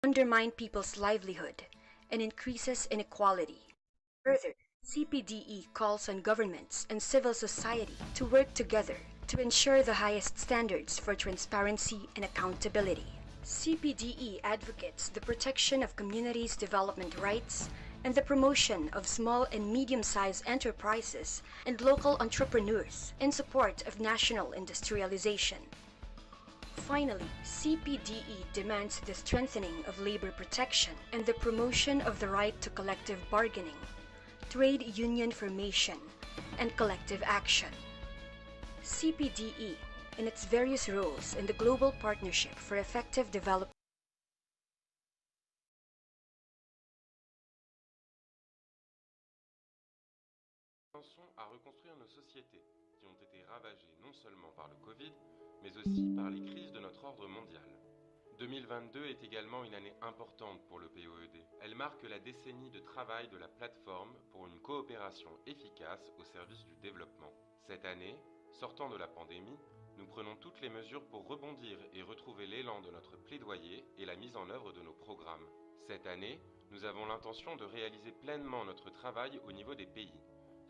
undermine people's livelihood, and increases inequality. Further, CPDE calls on governments and civil society to work together to ensure the highest standards for transparency and accountability. CPDE advocates the protection of communities' development rights and the promotion of small and medium-sized enterprises and local entrepreneurs in support of national industrialization. Finally, CPDE demands the strengthening of labor protection and the promotion of the right to collective bargaining, trade union formation, and collective action. CPDE, in its various roles in the Global Partnership for Effective Development, Pensons à reconstruire nos sociétés, qui ont été ravagées non seulement par le Covid, mais aussi par les crises de notre ordre mondial. 2022 est également une année importante pour le POED. Elle marque la décennie de travail de la plateforme pour une coopération efficace au service du développement. Cette année, sortant de la pandémie, nous prenons toutes les mesures pour rebondir et retrouver l'élan de notre plaidoyer et la mise en œuvre de nos programmes. Cette année, nous avons l'intention de réaliser pleinement notre travail au niveau des pays.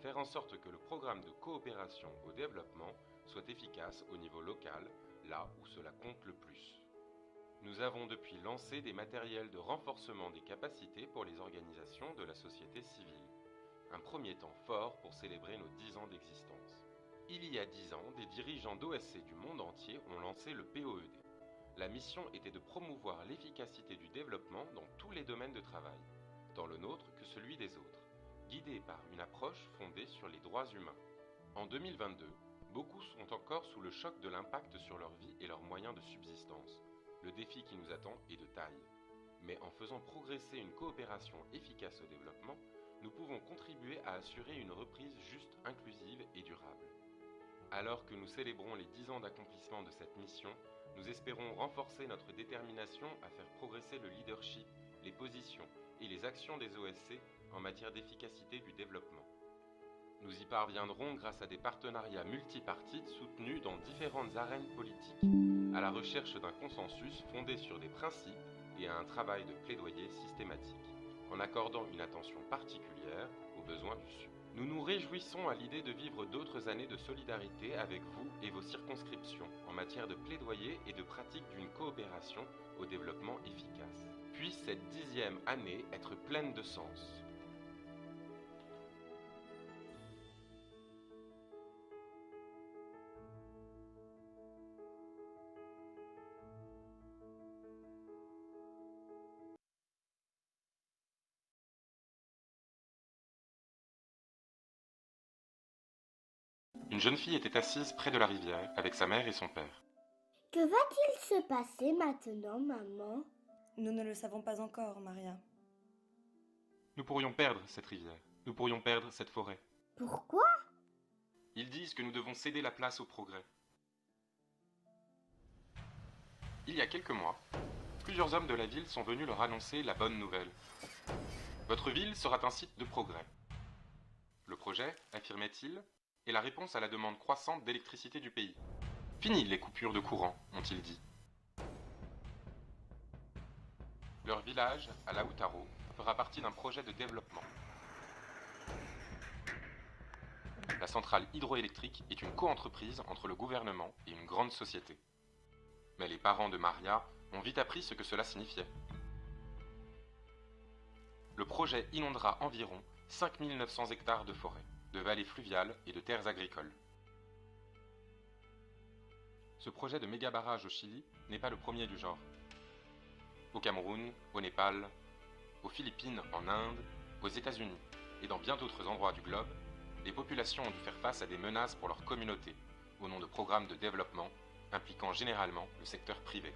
Faire en sorte que le programme de coopération au développement soit efficace au niveau local, là où cela compte le plus. Nous avons depuis lancé des matériels de renforcement des capacités pour les organisations de la société civile. Un premier temps fort pour célébrer nos 10 ans d'existence. Il y a 10 ans, des dirigeants d'OSC du monde entier ont lancé le POED. La mission était de promouvoir l'efficacité du développement dans tous les domaines de travail, tant le nôtre que celui des autres, guidés par une approche fondée sur les droits humains. En 2022, beaucoup sont encore sous le choc de l'impact sur leur vie et leurs moyens de subsistance. Le défi qui nous attend est de taille. Mais en faisant progresser une coopération efficace au développement, nous pouvons contribuer à assurer une reprise juste, inclusive et durable. Alors que nous célébrons les 10 ans d'accomplissement de cette mission, nous espérons renforcer notre détermination à faire progresser le leadership, les positions et les actions des OSC en matière d'efficacité du développement. Nous y parviendrons grâce à des partenariats multipartites soutenus dans différentes arènes politiques, à la recherche d'un consensus fondé sur des principes et à un travail de plaidoyer systématique, en accordant une attention particulière aux besoins du Sud. Nous nous réjouissons à l'idée de vivre d'autres années de solidarité avec vous et vos circonscriptions en matière de plaidoyer et de pratique d'une coopération au développement efficace. Puisse cette 10e année être pleine de sens. Une jeune fille était assise près de la rivière avec sa mère et son père. Que va-t-il se passer maintenant, maman? Nous ne le savons pas encore, Maria. Nous pourrions perdre cette rivière. Nous pourrions perdre cette forêt. Pourquoi? Ils disent que nous devons céder la place au progrès. Il y a quelques mois, plusieurs hommes de la ville sont venus leur annoncer la bonne nouvelle. Votre ville sera un site de progrès. Le projet, affirmait-il, est la réponse à la demande croissante d'électricité du pays. Fini les coupures de courant, ont-ils dit. Leur village, à Lautaro, fera partie d'un projet de développement. La centrale hydroélectrique est une co-entreprise entre le gouvernement et une grande société. Mais les parents de Maria ont vite appris ce que cela signifiait. Le projet inondera environ 5900 hectares de forêt, de vallées fluviales et de terres agricoles. Ce projet de méga-barrage au Chili n'est pas le premier du genre. Au Cameroun, au Népal, aux Philippines, en Inde, aux États-Unis et dans bien d'autres endroits du globe, les populations ont dû faire face à des menaces pour leur communauté, au nom de programmes de développement impliquant généralement le secteur privé.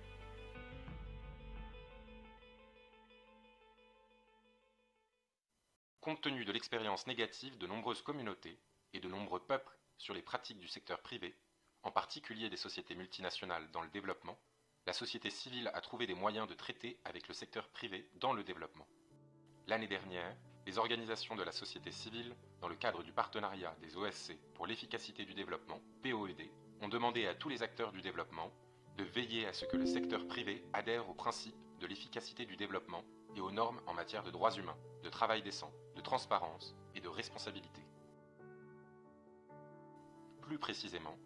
Compte tenu de l'expérience négative de nombreuses communautés et de nombreux peuples sur les pratiques du secteur privé, en particulier des sociétés multinationales dans le développement, la société civile a trouvé des moyens de traiter avec le secteur privé dans le développement. L'année dernière, les organisations de la société civile, dans le cadre du partenariat des OSC pour l'efficacité du développement, POED, ont demandé à tous les acteurs du développement de veiller à ce que le secteur privé adhère aux principes de l'efficacité du développement et aux normes en matière de droits humains, de travail décent, de transparence et de responsabilité. Plus précisément,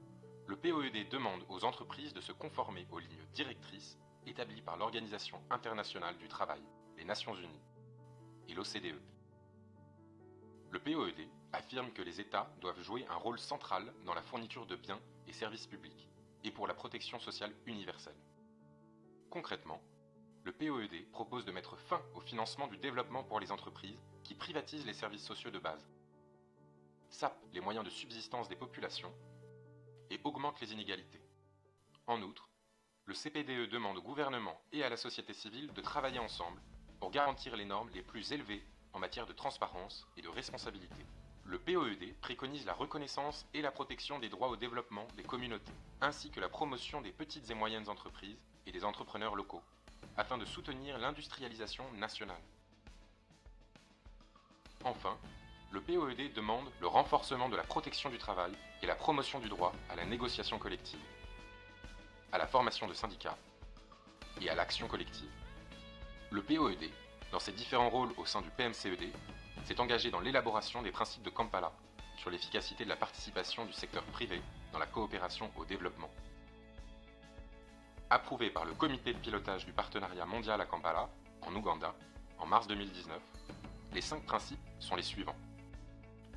le POED demande aux entreprises de se conformer aux lignes directrices établies par l'Organisation internationale du travail, les Nations unies et l'OCDE. Le POED affirme que les États doivent jouer un rôle central dans la fourniture de biens et services publics et pour la protection sociale universelle. Concrètement, le POED propose de mettre fin au financement du développement pour les entreprises qui privatisent les services sociaux de base, sapent les moyens de subsistance des populations et augmentent les inégalités. En outre, le CPDE demande au gouvernement et à la société civile de travailler ensemble pour garantir les normes les plus élevées en matière de transparence et de responsabilité. Le POED préconise la reconnaissance et la protection des droits au développement des communautés, ainsi que la promotion des petites et moyennes entreprises et des entrepreneurs locaux, afin de soutenir l'industrialisation nationale. Enfin, le POED demande le renforcement de la protection du travail et la promotion du droit à la négociation collective, à la formation de syndicats et à l'action collective. Le POED, dans ses différents rôles au sein du PMCED, s'est engagé dans l'élaboration des principes de Kampala sur l'efficacité de la participation du secteur privé dans la coopération au développement. Approuvé par le comité de pilotage du partenariat mondial à Kampala, en Ouganda, en mars 2019, les 5 principes sont les suivants.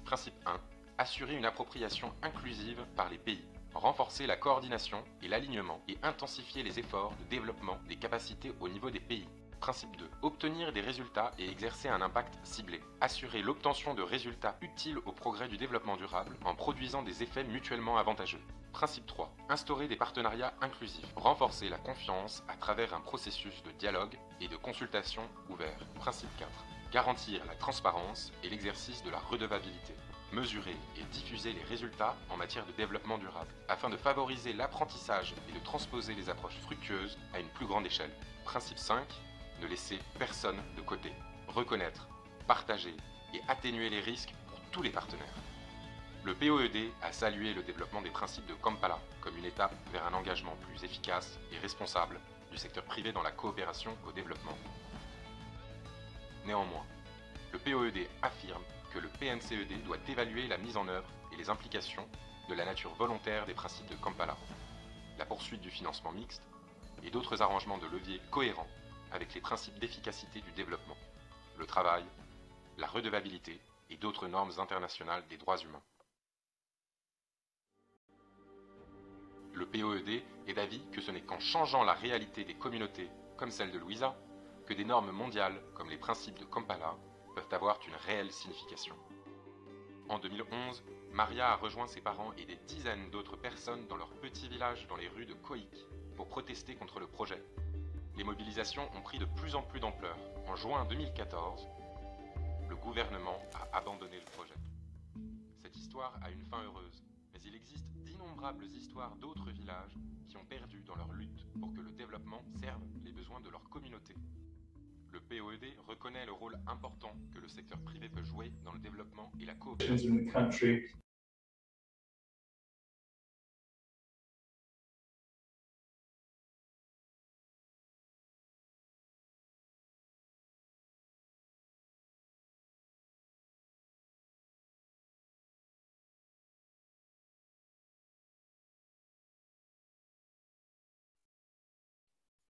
Principe 1. Assurer une appropriation inclusive par les pays, renforcer la coordination et l'alignement et intensifier les efforts de développement des capacités au niveau des pays. Principe 2. Obtenir des résultats et exercer un impact ciblé. Assurer l'obtention de résultats utiles au progrès du développement durable en produisant des effets mutuellement avantageux. Principe 3. Instaurer des partenariats inclusifs. Renforcer la confiance à travers un processus de dialogue et de consultation ouvert. Principe 4. Garantir la transparence et l'exercice de la redevabilité. Mesurer et diffuser les résultats en matière de développement durable, afin de favoriser l'apprentissage et de transposer les approches fructueuses à une plus grande échelle. Principe 5. Ne laisser personne de côté. Reconnaître, partager et atténuer les risques pour tous les partenaires. Le POED a salué le développement des principes de Kampala comme une étape vers un engagement plus efficace et responsable du secteur privé dans la coopération au développement. Néanmoins, le POED affirme que le PNCED doit évaluer la mise en œuvre et les implications de la nature volontaire des principes de Kampala, la poursuite du financement mixte et d'autres arrangements de levier cohérents avec les principes d'efficacité du développement, le travail, la redevabilité et d'autres normes internationales des droits humains. Le POED est d'avis que ce n'est qu'en changeant la réalité des communautés, comme celle de Louisa, que des normes mondiales, comme les principes de Kampala, peuvent avoir une réelle signification. En 2011, Maria a rejoint ses parents et des dizaines d'autres personnes dans leur petit village dans les rues de Koik pour protester contre le projet. Les mobilisations ont pris de plus en plus d'ampleur. En juin 2014, le gouvernement a abandonné le projet. Cette histoire a une fin heureuse, mais il existe d'innombrables histoires d'autres villages qui ont perdu dans leur lutte pour que le développement serve les besoins de leur communauté. Le POED reconnaît le rôle important que le secteur privé peut jouer dans le développement et la coopération.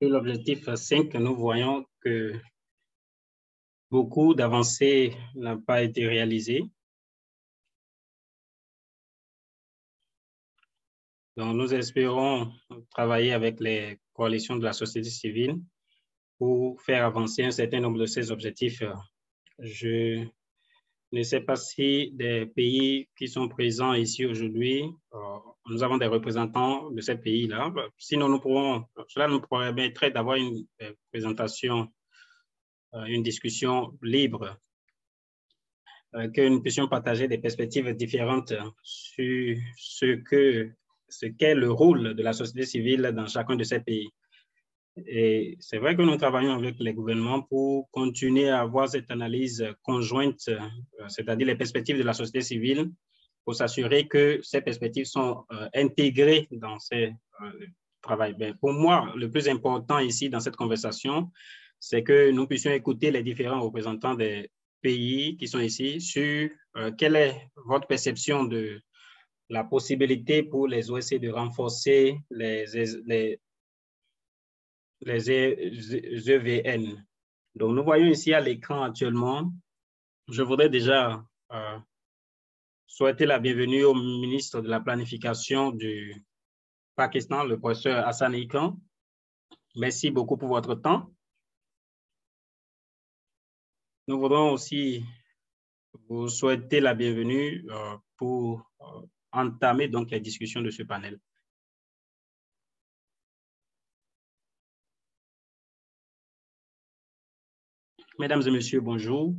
L'objectif 5, nous voyons que beaucoup d'avancées n'ont pas été réalisées. Donc, nous espérons travailler avec les coalitions de la société civile pour faire avancer un certain nombre de ces objectifs. Je ne sais pas si des pays qui sont présents ici aujourd'hui, nous avons des représentants de ces pays-là. Sinon, cela nous permettrait d'avoir une présentation, une discussion libre, que nous puissions partager des perspectives différentes sur ce qu'est le rôle de la société civile dans chacun de ces pays. Et c'est vrai que nous travaillons avec les gouvernements pour continuer à avoir cette analyse conjointe, c'est-à-dire les perspectives de la société civile, pour s'assurer que ces perspectives sont intégrées dans travail. Ben, pour moi, le plus important ici dans cette conversation, c'est que nous puissions écouter les différents représentants des pays qui sont ici sur quelle est votre perception de la possibilité pour les OSC de renforcer les EVN. Donc, nous voyons ici à l'écran actuellement, je voudrais déjà souhaiter la bienvenue au ministre de la Planification du Pakistan, le professeur Hassan Ikram. Merci beaucoup pour votre temps. Nous voudrons aussi vous souhaiter la bienvenue pour entamer donc les discussions de ce panel. Mesdames et messieurs, bonjour.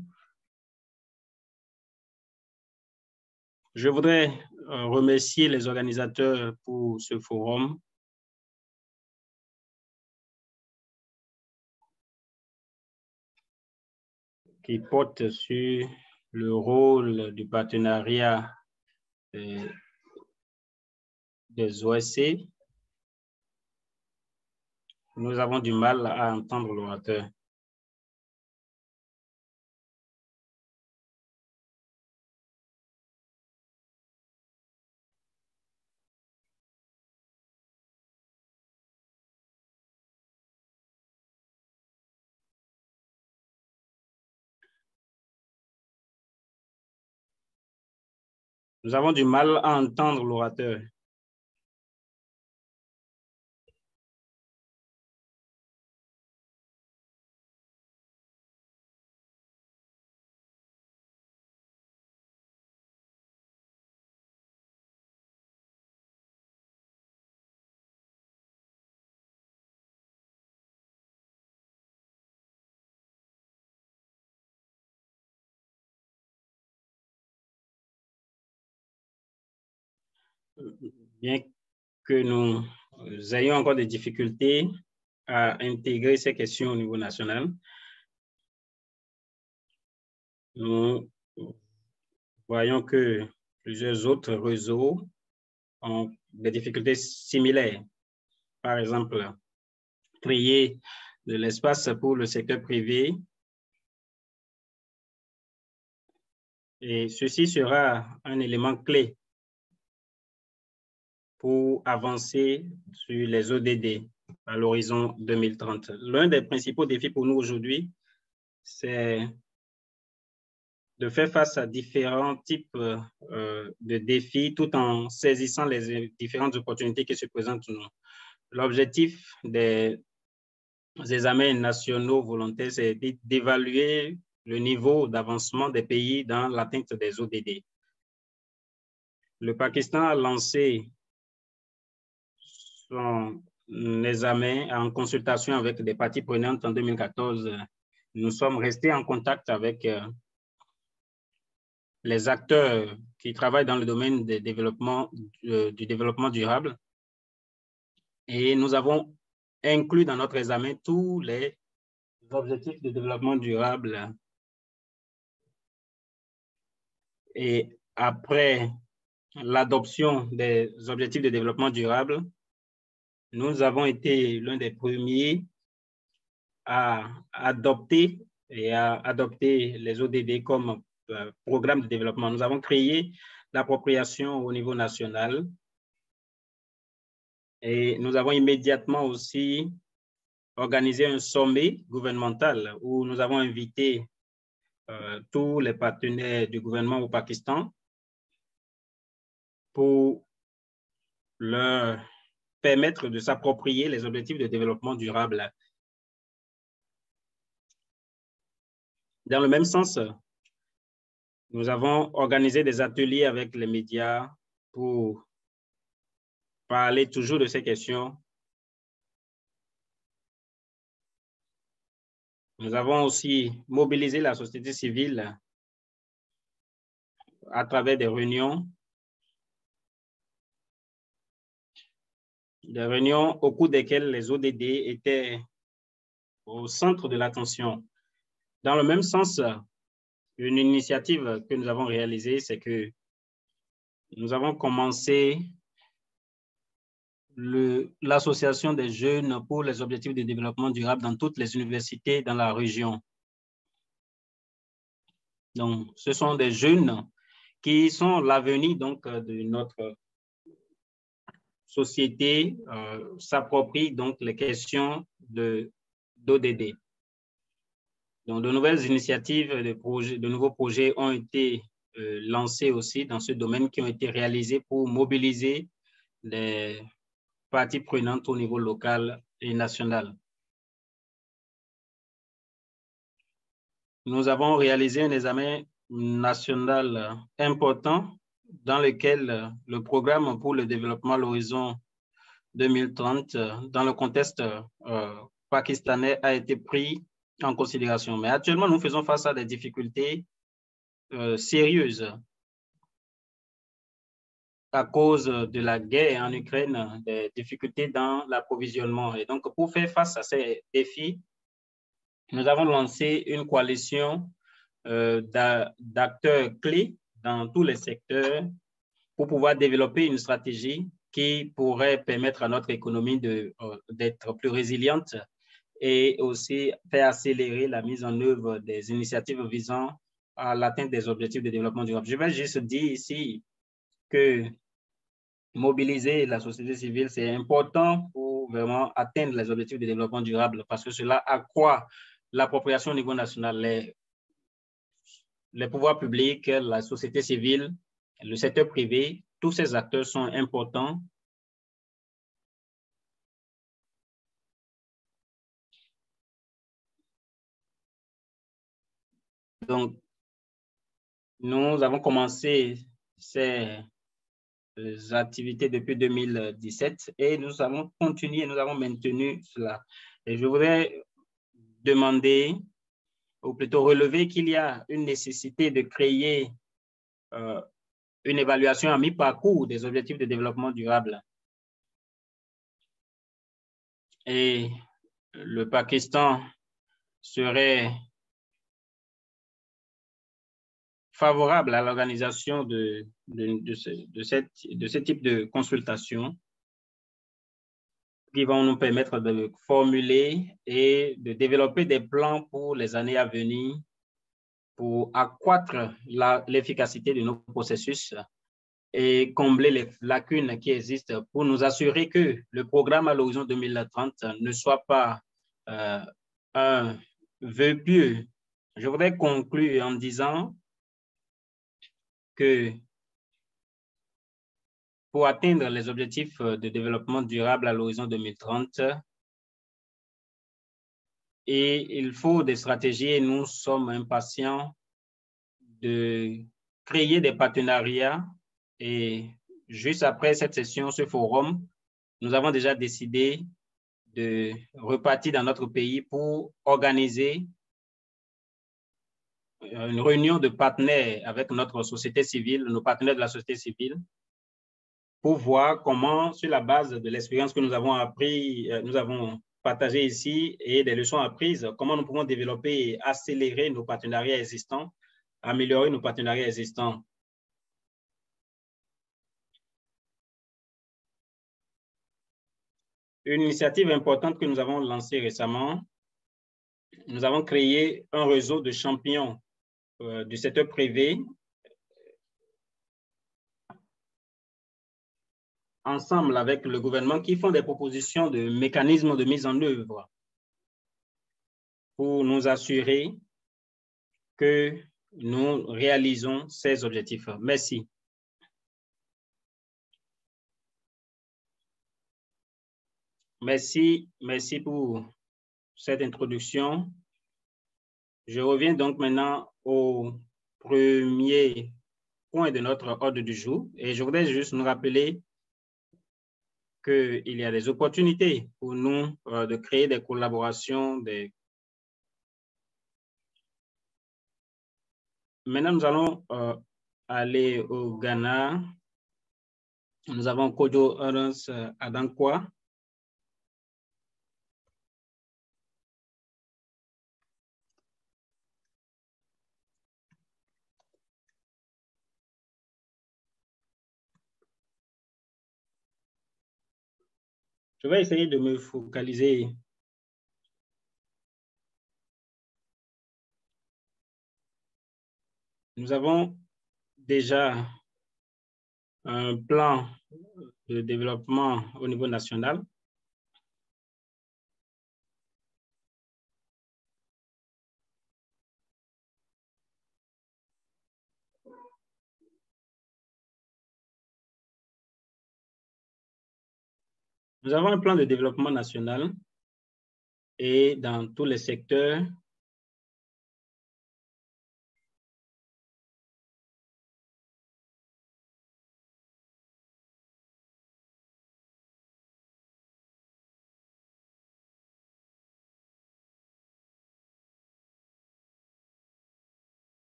Je voudrais remercier les organisateurs pour ce forum. Qui porte sur le rôle du partenariat des OSC. Nous avons du mal à entendre l'orateur. Nous avons du mal à entendre l'orateur. Bien que nous ayons encore des difficultés à intégrer ces questions au niveau national, nous voyons que plusieurs autres réseaux ont des difficultés similaires. Par exemple, créer de l'espace pour le secteur privé. Et ceci sera un élément clé pour avancer sur les ODD à l'horizon 2030. L'un des principaux défis pour nous aujourd'hui, c'est de faire face à différents types de défis tout en saisissant les différentes opportunités qui se présentent à nous. L'objectif des examens nationaux volontaires, c'est d'évaluer le niveau d'avancement des pays dans l'atteinte des ODD. Le Pakistan a lancé son examen en consultation avec des parties prenantes en 2014. Nous sommes restés en contact avec les acteurs qui travaillent dans le domaine du développement durable. Et nous avons inclus dans notre examen tous les objectifs de développement durable. Et après l'adoption des objectifs de développement durable, nous avons été l'un des premiers à adopter les ODD comme programme de développement. Nous avons créé l'appropriation au niveau national et nous avons immédiatement aussi organisé un sommet gouvernemental où nous avons invité tous les partenaires du gouvernement au Pakistan pour leur permettre de s'approprier les objectifs de développement durable. Dans le même sens, nous avons organisé des ateliers avec les médias pour parler toujours de ces questions. Nous avons aussi mobilisé la société civile à travers des réunions au cours desquelles les ODD étaient au centre de l'attention. Dans le même sens, une initiative que nous avons réalisée, c'est que nous avons commencé l'association des jeunes pour les objectifs de développement durable dans toutes les universités dans la région. Donc, ce sont des jeunes qui sont l'avenir donc de notre société, s'approprient donc les questions d'ODD. Donc, de nouvelles initiatives, de nouveaux projets ont été lancés aussi dans ce domaine qui ont été réalisés pour mobiliser les parties prenantes au niveau local et national. Nous avons réalisé un examen national important dans lequel le programme pour le développement à l'horizon 2030 dans le contexte pakistanais a été pris en considération. Mais actuellement, nous faisons face à des difficultés sérieuses à cause de la guerre en Ukraine, des difficultés dans l'approvisionnement. Et donc, pour faire face à ces défis, nous avons lancé une coalition d'acteurs clés dans tous les secteurs pour pouvoir développer une stratégie qui pourrait permettre à notre économie d'être plus résiliente et aussi faire accélérer la mise en œuvre des initiatives visant à l'atteinte des objectifs de développement durable. Je vais juste dire ici que mobiliser la société civile, c'est important pour vraiment atteindre les objectifs de développement durable parce que cela accroît l'appropriation au niveau national. Les pouvoirs publics, la société civile, le secteur privé, tous ces acteurs sont importants. Donc, nous avons commencé ces activités depuis 2017 et nous avons continué, nous avons maintenu cela. Et je voudrais demander, ou plutôt relever qu'il y a une nécessité de créer une évaluation à mi-parcours des objectifs de développement durable. Et le Pakistan serait favorable à l'organisation de ce type de consultation qui vont nous permettre de formuler et de développer des plans pour les années à venir pour accroître l'efficacité de nos processus et combler les lacunes qui existent pour nous assurer que le programme à l'horizon 2030 ne soit pas un vœu pieux. Je voudrais conclure en disant que pour atteindre les objectifs de développement durable à l'horizon 2030, il faut des stratégies et nous sommes impatients de créer des partenariats. Et juste après cette session, ce forum, nous avons déjà décidé de repartir dans notre pays pour organiser une réunion de partenaires avec notre société civile, nos partenaires de la société civile, pour voir comment, sur la base de l'expérience que nous avons appris, nous avons partagé ici et des leçons apprises, comment nous pouvons développer et accélérer nos partenariats existants, améliorer nos partenariats existants. Une initiative importante que nous avons lancée récemment, nous avons créé un réseau de champions du secteur privé ensemble avec le gouvernement qui font des propositions de mécanismes de mise en œuvre pour nous assurer que nous réalisons ces objectifs. Merci. Merci pour cette introduction. Je reviens donc maintenant au premier point de notre ordre du jour et je voudrais juste nous rappeler qu'il y a des opportunités pour nous de créer des collaborations. Maintenant, nous allons aller au Ghana. Nous avons Kojo Ernst Adankwa. Je vais essayer de me focaliser. Nous avons déjà un plan de développement au niveau national. Nous avons un plan de développement national et dans tous les secteurs,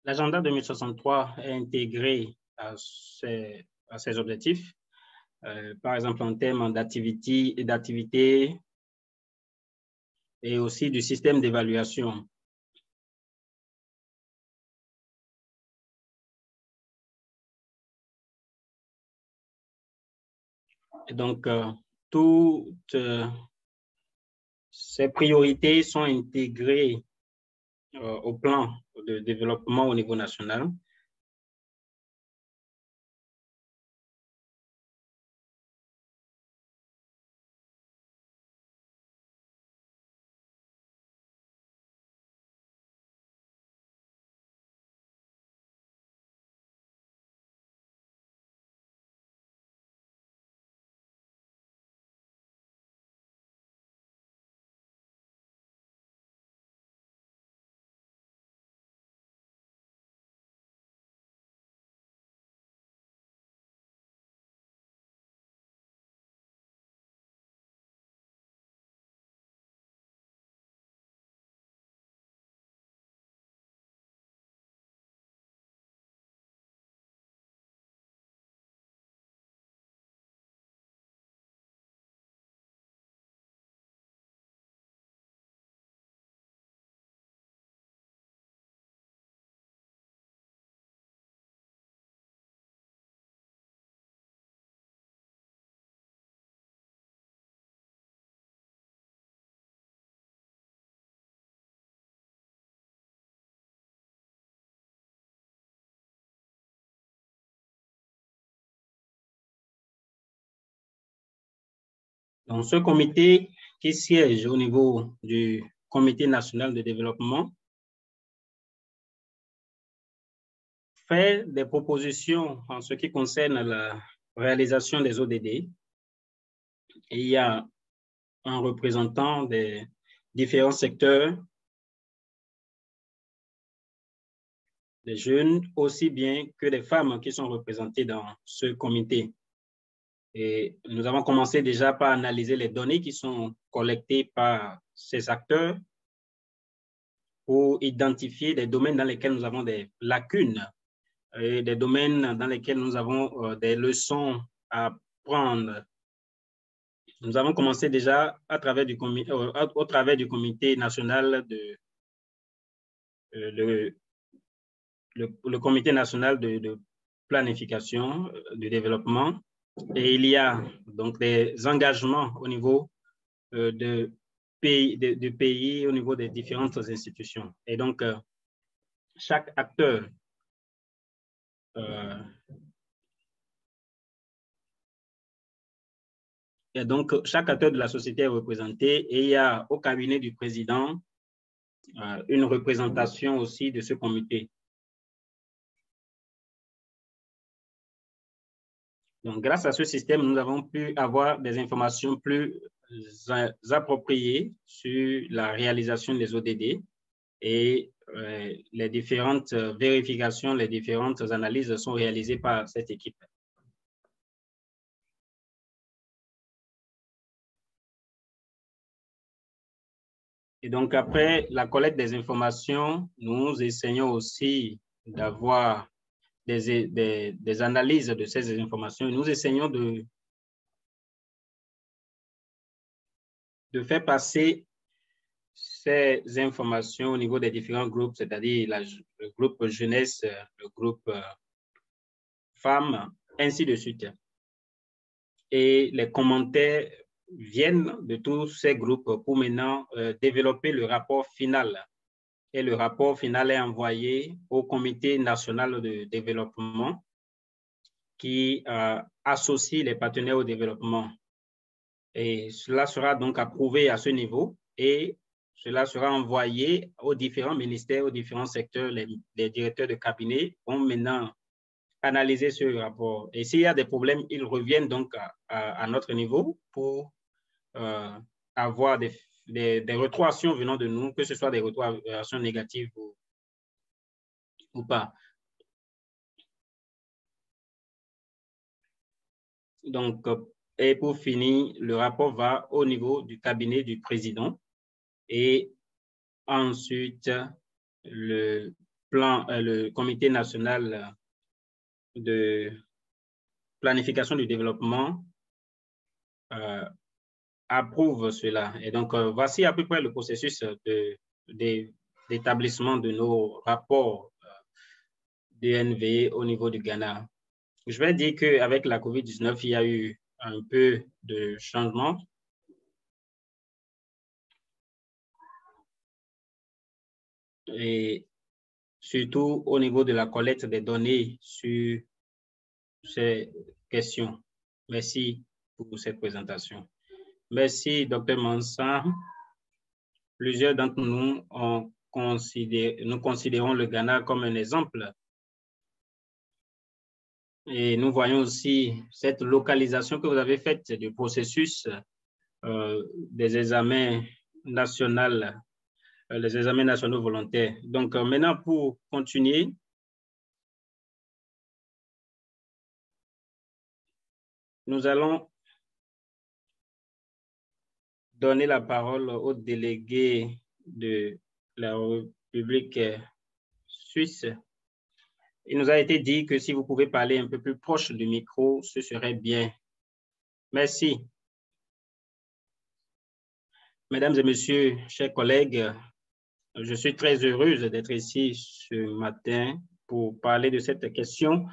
l'agenda 2063 est intégré à ces objectifs. Par exemple, en termes d'activité et aussi du système d'évaluation. Et donc, toutes ces priorités sont intégrées au plan de développement au niveau national. Donc, ce comité qui siège au niveau du Comité national de développement fait des propositions en ce qui concerne la réalisation des ODD. Et il y a un représentant des différents secteurs, des jeunes, aussi bien que des femmes qui sont représentées dans ce comité. Et nous avons commencé déjà par analyser les données qui sont collectées par ces acteurs pour identifier des domaines dans lesquels nous avons des lacunes et des domaines dans lesquels nous avons des leçons à prendre. Nous avons commencé déjà au travers du comité national le comité national de planification du développement, et il y a donc des engagements au niveau du pays, au niveau des différentes institutions. Et donc, chaque acteur et donc, chaque acteur de la société est représenté, et il y a au cabinet du président une représentation aussi de ce comité. Donc, grâce à ce système, nous avons pu avoir des informations plus appropriées sur la réalisation des ODD, et les différentes vérifications, les différentes analyses sont réalisées par cette équipe. Et donc, après la collecte des informations, nous essayons aussi d'avoir des analyses de ces informations. Nous essayons de faire passer ces informations au niveau des différents groupes, c'est-à-dire le groupe jeunesse, le groupe femmes, ainsi de suite. Et les commentaires viennent de tous ces groupes pour maintenant développer le rapport final. Et le rapport final est envoyé au Comité national de développement qui associe les partenaires au développement. Et cela sera donc approuvé à ce niveau, et cela sera envoyé aux différents ministères, aux différents secteurs. Les directeurs de cabinet vont maintenant analyser ce rapport. Et s'il y a des problèmes, ils reviennent donc à notre niveau pour avoir des rétroactions venant de nous, que ce soit des rétroactions négatives ou pas. Donc, et pour finir, le rapport va au niveau du cabinet du président, et ensuite le comité national de planification du développement approuve cela. Et donc, voici à peu près le processus d'établissement de nos rapports DNV au niveau du Ghana. Je vais dire qu'avec la COVID-19, il y a eu un peu de changement. Et surtout au niveau de la collecte des données sur ces questions. Merci pour cette présentation. Merci, Dr. Mansa. Plusieurs d'entre nous nous considérons le Ghana comme un exemple. Et nous voyons aussi cette localisation que vous avez faite du processus des examens nationaux, les examens nationaux volontaires. Donc, maintenant, pour continuer, nous allons donner la parole au délégué de la République suisse. Il nous a été dit que si vous pouvez parler un peu plus proche du micro, ce serait bien. Merci. Mesdames et messieurs, chers collègues, je suis très heureuse d'être ici ce matin pour parler de cette question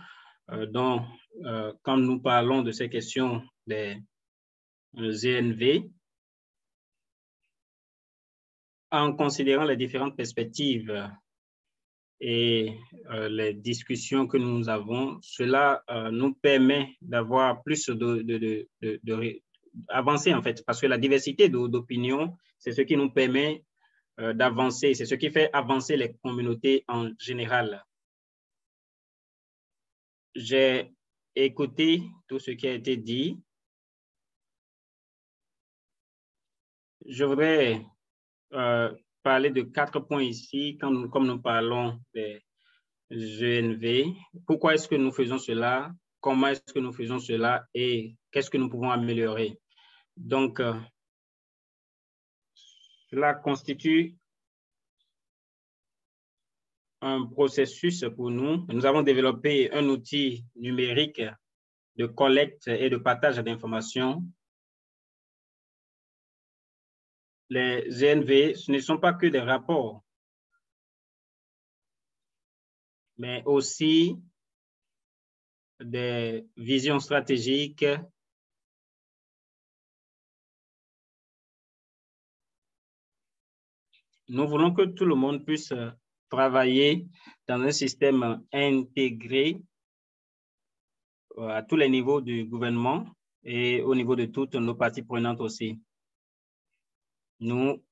dont, quand nous parlons de ces questions des ZNV, en considérant les différentes perspectives et les discussions que nous avons, cela nous permet d'avoir plus d'avancer en fait, parce que la diversité d'opinions, c'est ce qui nous permet d'avancer, c'est ce qui fait avancer les communautés en général. J'ai écouté tout ce qui a été dit. Je voudrais parler de 4 points ici, comme nous parlons des GNV. Pourquoi est-ce que nous faisons cela? Comment est-ce que nous faisons cela? Et qu'est-ce que nous pouvons améliorer? Donc, cela constitue un processus pour nous. Nous avons développé un outil numérique de collecte et de partage d'informations. Les GNV, ce ne sont pas que des rapports, mais aussi des visions stratégiques, nous voulons que tout le monde puisse travailler dans un système intégré à tous les niveaux du gouvernement et au niveau de toutes nos parties prenantes aussi. Nous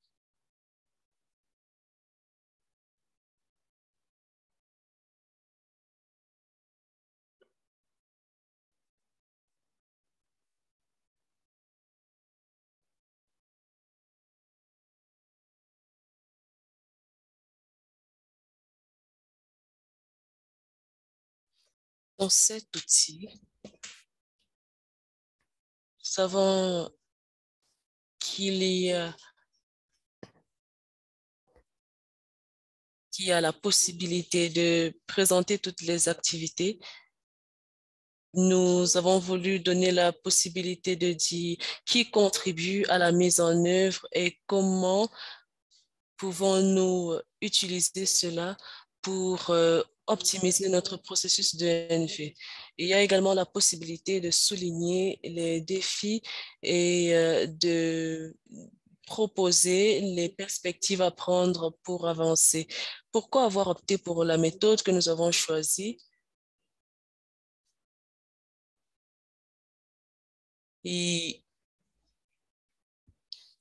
Dans cet outil, nous savons qu'il y a la possibilité de présenter toutes les activités. Nous avons voulu donner la possibilité de dire qui contribue à la mise en œuvre et comment pouvons-nous utiliser cela pour optimiser notre processus de NV. Il y a également la possibilité de souligner les défis et de proposer les perspectives à prendre pour avancer. Pourquoi avoir opté pour la méthode que nous avons choisie? Et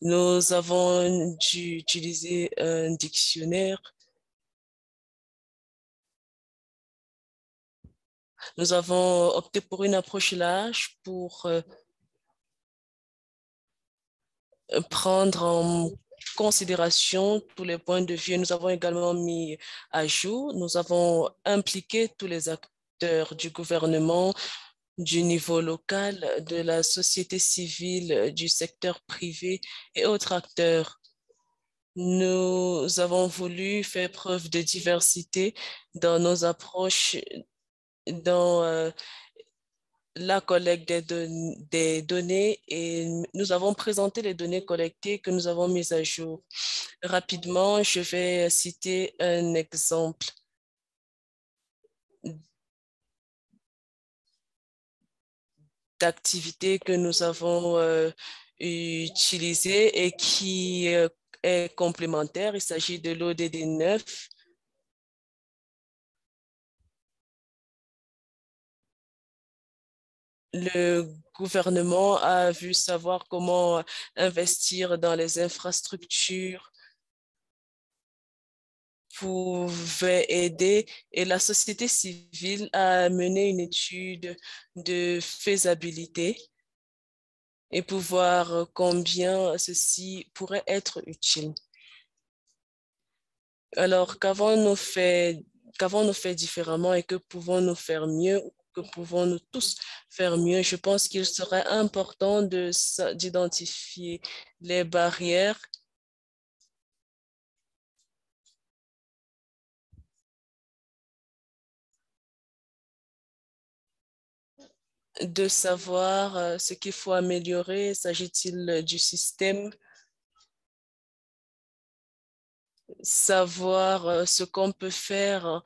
nous avons dû utiliser un dictionnaire. Nous avons opté pour une approche large pour prendre en considération tous les points de vue. Nous avons également mis à jour, nous avons impliqué tous les acteurs du gouvernement, du niveau local, de la société civile, du secteur privé et autres acteurs. Nous avons voulu faire preuve de diversité dans nos approches, dans la collecte des données et nous avons présenté les données collectées que nous avons mises à jour. Rapidement, je vais citer un exemple d'activité que nous avons utilisée et qui est complémentaire. Il s'agit de l'ODD 9. Le gouvernement a vu savoir comment investir dans les infrastructures pouvait aider et la société civile a mené une étude de faisabilité et pour voir combien ceci pourrait être utile. Alors, qu'avons-nous fait différemment et que pouvons-nous faire mieux? Que pouvons-nous tous faire mieux? Je pense qu'il serait important d'identifier les barrières de savoir ce qu'il faut améliorer. S'agit-il du système? Savoir ce qu'on peut faire,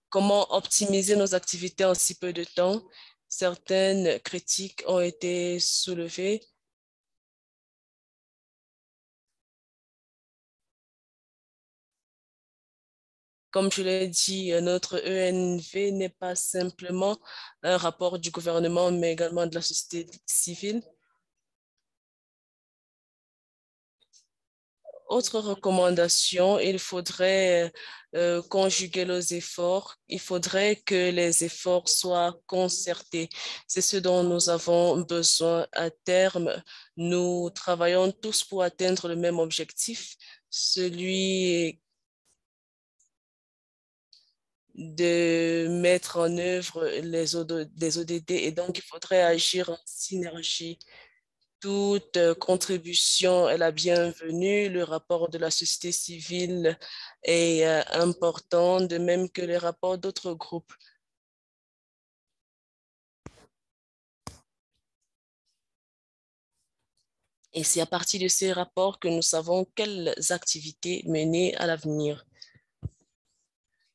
comment optimiser nos activités en si peu de temps. Certaines critiques ont été soulevées. Comme je l'ai dit, notre ENV n'est pas simplement un rapport du gouvernement, mais également de la société civile. Autre recommandation, il faudrait conjuguer les efforts. Il faudrait que les efforts soient concertés. C'est ce dont nous avons besoin à terme. Nous travaillons tous pour atteindre le même objectif, celui de mettre en œuvre les ODD et donc il faudrait agir en synergie. toute contribution est la bienvenue. Le rapport de la société civile est important, de même que les rapports d'autres groupes. Et c'est à partir de ces rapports que nous savons quelles activités mener à l'avenir.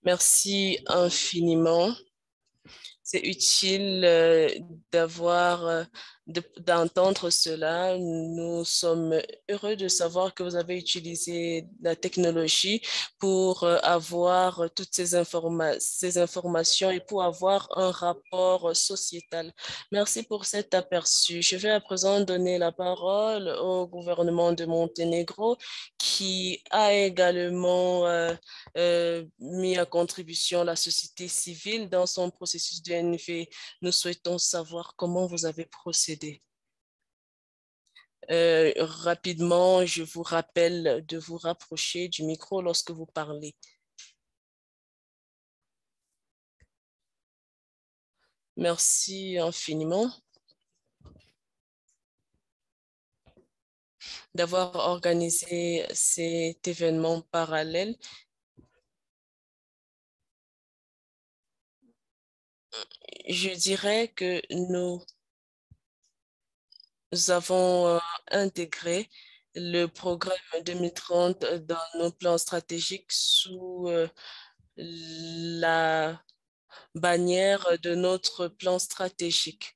Merci infiniment. C'est utile d'entendre cela. Nous sommes heureux de savoir que vous avez utilisé la technologie pour avoir toutes ces informations et pour avoir un rapport sociétal. Merci pour cet aperçu. Je vais à présent donner la parole au gouvernement de Monténégro qui a également mis à contribution la société civile dans son processus de NV. Nous souhaitons savoir comment vous avez procédé. Rapidement, je vous rappelle de vous rapprocher du micro lorsque vous parlez. Merci infiniment d'avoir organisé cet événement parallèle. Je dirais que nous avons intégré le programme 2030 dans nos plans stratégiques sous la bannière de notre plan stratégique.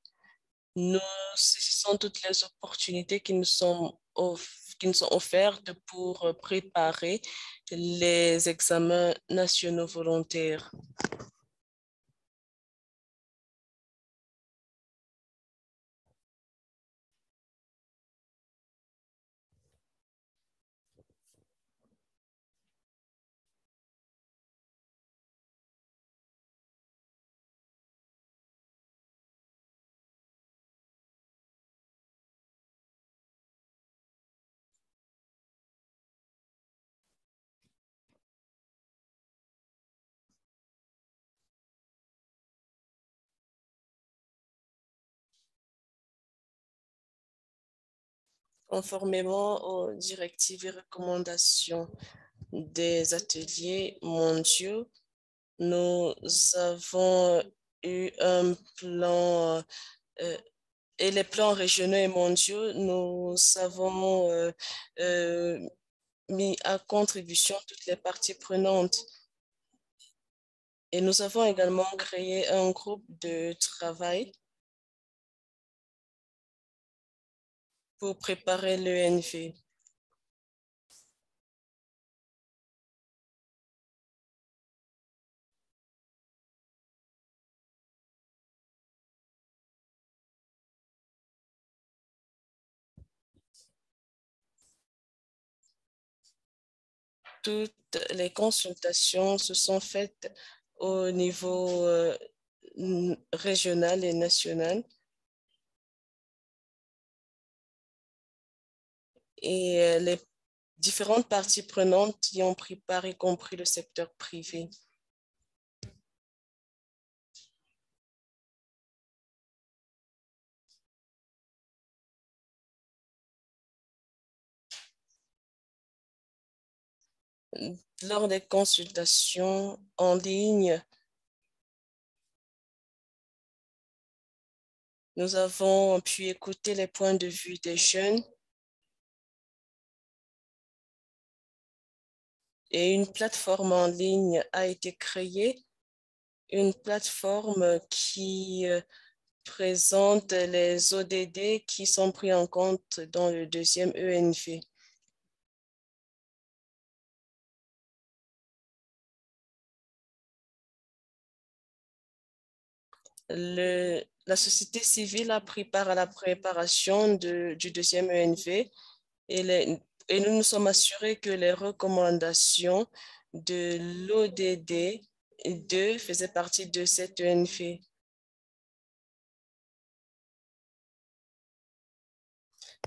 Nous saisissons toutes les opportunités qui nous sont offertes pour préparer les examens nationaux volontaires. Conformément aux directives et recommandations des ateliers mondiaux, nous avons eu un plan et les plans régionaux et mondiaux, nous avons mis à contribution toutes les parties prenantes. Et nous avons également créé un groupe de travail pour préparer l'ENV. Toutes les consultations se sont faites au niveau régional et national. Et les différentes parties prenantes y ont pris part, y compris le secteur privé. Lors des consultations en ligne, nous avons pu écouter les points de vue des jeunes et une plateforme en ligne a été créée, une plateforme qui présente les ODD qui sont pris en compte dans le deuxième ENV. La société civile a pris part à la préparation du deuxième ENV et nous nous sommes assurés que les recommandations de l'ODD 2 faisaient partie de cette ENV.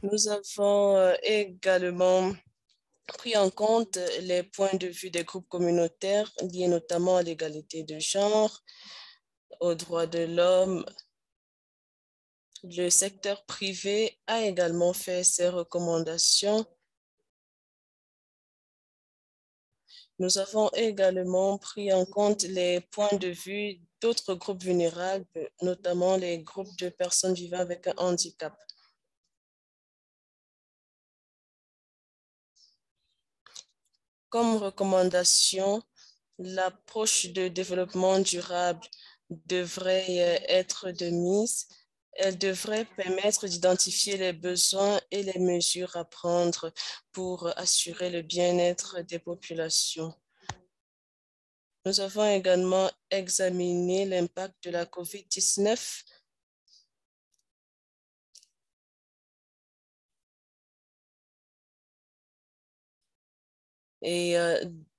Nous avons également pris en compte les points de vue des groupes communautaires liés notamment à l'égalité de genre, aux droits de l'homme, Le secteur privé a également fait ses recommandations. Nous avons également pris en compte les points de vue d'autres groupes vulnérables, notamment les groupes de personnes vivant avec un handicap. Comme recommandation, l'approche de développement durable devrait être de mise. Elle devrait permettre d'identifier les besoins et les mesures à prendre pour assurer le bien-être des populations. Nous avons également examiné l'impact de la COVID-19 et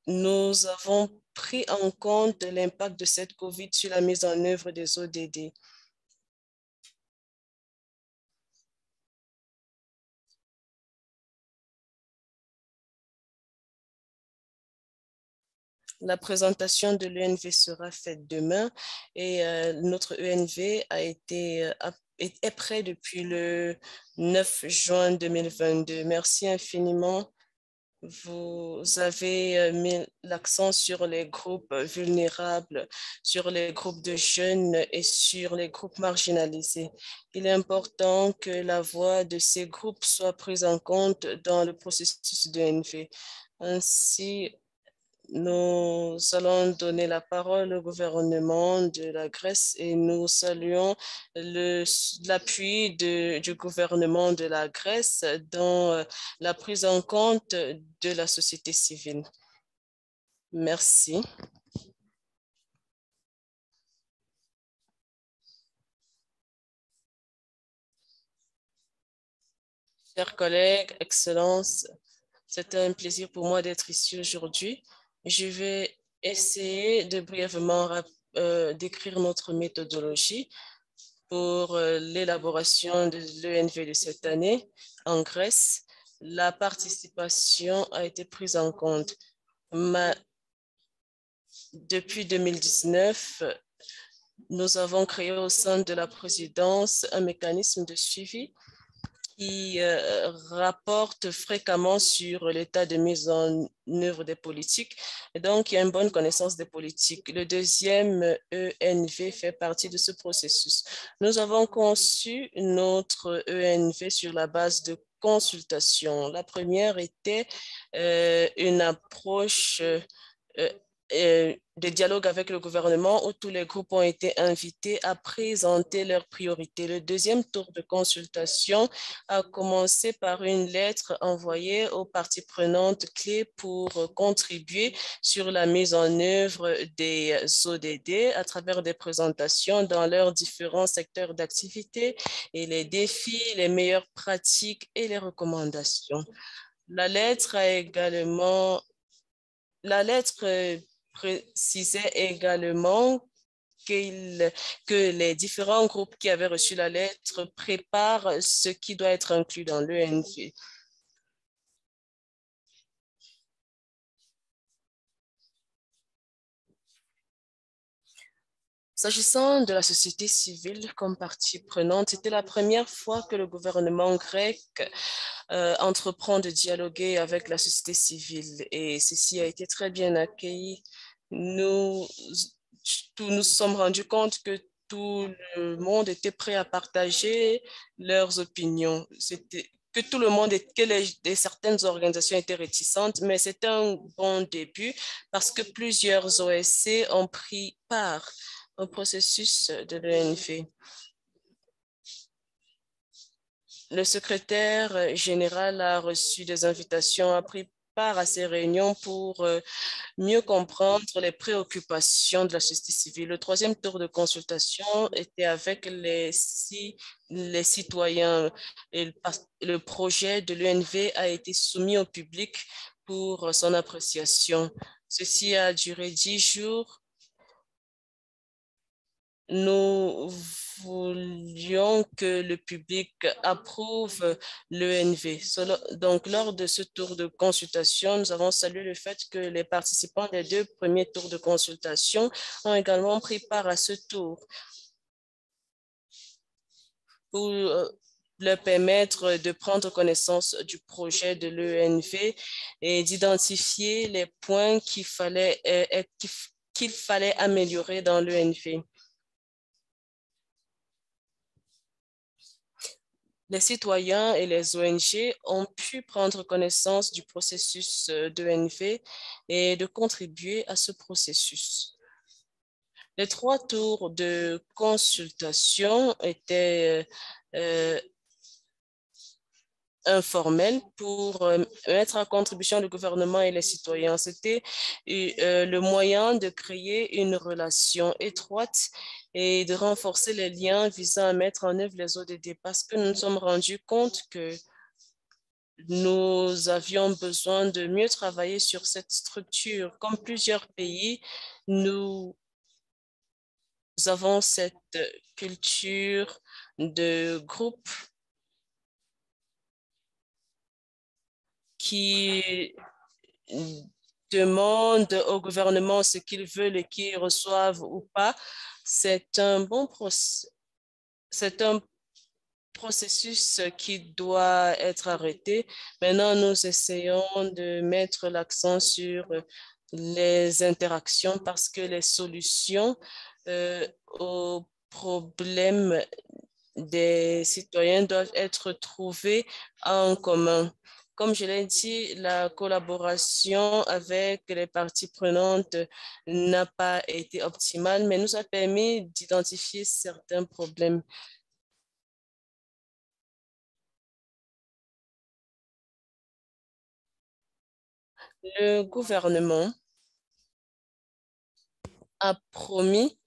nous avons pris en compte l'impact de cette COVID sur la mise en œuvre des ODD. La présentation de l'ENV sera faite demain et notre ENV est prêt depuis le 9 juin 2022. Merci infiniment. Vous avez mis l'accent sur les groupes vulnérables, sur les groupes de jeunes et sur les groupes marginalisés. Il est important que la voix de ces groupes soit prise en compte dans le processus de NV. Ainsi, nous allons donner la parole au gouvernement de la Grèce et nous saluons l'appui du gouvernement de la Grèce dans la prise en compte de la société civile. Merci. Chers collègues, Excellences, c'est un plaisir pour moi d'être ici aujourd'hui. Je vais essayer de brièvement décrire notre méthodologie pour l'élaboration de l'ENV de cette année en Grèce. La participation a été prise en compte. Depuis 2019, nous avons créé au sein de la présidence un mécanisme de suivi qui rapporte fréquemment sur l'état de mise en œuvre des politiques. Et donc, il y a une bonne connaissance des politiques. Le deuxième ENV fait partie de ce processus. Nous avons conçu notre ENV sur la base de consultation. La première était une approche de dialogue avec le gouvernement où tous les groupes ont été invités à présenter leurs priorités. Le deuxième tour de consultation a commencé par une lettre envoyée aux parties prenantes clés pour contribuer sur la mise en œuvre des ODD à travers des présentations dans leurs différents secteurs d'activité et les défis, les meilleures pratiques et les recommandations. La lettre précisait également que les différents groupes qui avaient reçu la lettre préparent ce qui doit être inclus dans l'ENV. S'agissant de la société civile comme partie prenante, c'était la première fois que le gouvernement grec entreprend de dialoguer avec la société civile et ceci a été très bien accueilli. Nous nous sommes rendus compte que tout le monde était prêt à partager leurs opinions. Que tout le monde, certaines organisations étaient réticentes, mais c'est un bon début parce que plusieurs OSC ont pris part au processus de l'ENV. Le secrétaire général a reçu des invitations, a pris part à ces réunions pour mieux comprendre les préoccupations de la société civile. Le troisième tour de consultation était avec les citoyens. Et le projet de l'UNV a été soumis au public pour son appréciation. Ceci a duré 10 jours. Nous voulions que le public approuve l'ENV. Donc, lors de ce tour de consultation, nous avons salué le fait que les participants des 2 premiers tours de consultation ont également pris part à ce tour. pour leur permettre de prendre connaissance du projet de l'ENV et d'identifier les points qu'il fallait améliorer dans l'ENV. Les citoyens et les ONG ont pu prendre connaissance du processus d'ENV et de contribuer à ce processus. Les 3 tours de consultation étaient informels pour mettre en contribution le gouvernement et les citoyens. C'était le moyen de créer une relation étroite et de renforcer les liens visant à mettre en œuvre les ODD parce que nous nous sommes rendus compte que nous avions besoin de mieux travailler sur cette structure. Comme plusieurs pays, nous avons cette culture de groupe qui demande au gouvernement ce qu'ils veulent et qu'ils reçoivent ou pas. C'est un processus qui doit être arrêté. Maintenant, nous essayons de mettre l'accent sur les interactions parce que les solutions aux problèmes des citoyens doivent être trouvées en commun. Comme je l'ai dit, la collaboration avec les parties prenantes n'a pas été optimale, mais nous a permis d'identifier certains problèmes. Le gouvernement a promis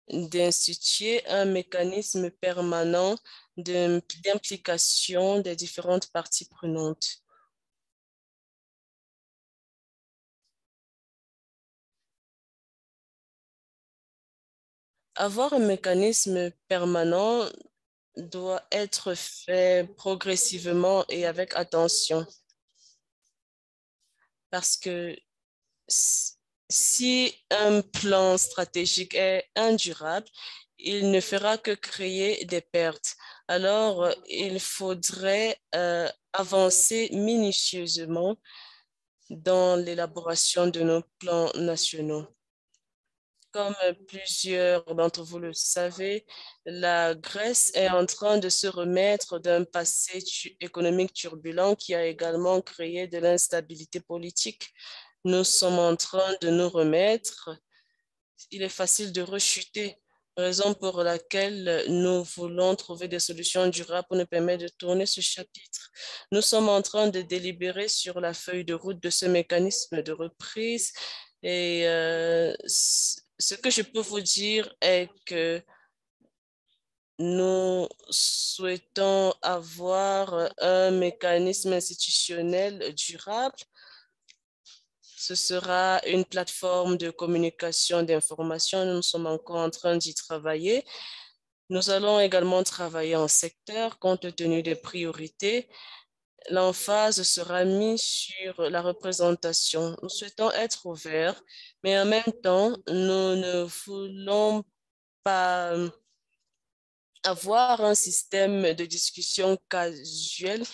d'instituer un mécanisme permanent d'implication des différentes parties prenantes. Avoir un mécanisme permanent doit être fait progressivement et avec attention. Parce que si un plan stratégique est indurable, il ne fera que créer des pertes. Alors, il faudrait avancer minutieusement dans l'élaboration de nos plans nationaux. Comme plusieurs d'entre vous le savez, la Grèce est en train de se remettre d'un passé économique turbulent qui a également créé de l'instabilité politique. Nous sommes en train de nous remettre. Il est facile de rechuter, raison pour laquelle nous voulons trouver des solutions durables pour nous permettre de tourner ce chapitre. Nous sommes en train de délibérer sur la feuille de route de ce mécanisme de reprise et ce que je peux vous dire est que nous souhaitons avoir un mécanisme institutionnel durable. Ce sera une plateforme de communication d'information. Nous sommes encore en train d'y travailler. Nous allons également travailler en secteur compte tenu des priorités. L'emphase sera mise sur la représentation. Nous souhaitons être ouverts, mais en même temps, nous ne voulons pas avoir un système de discussion casuel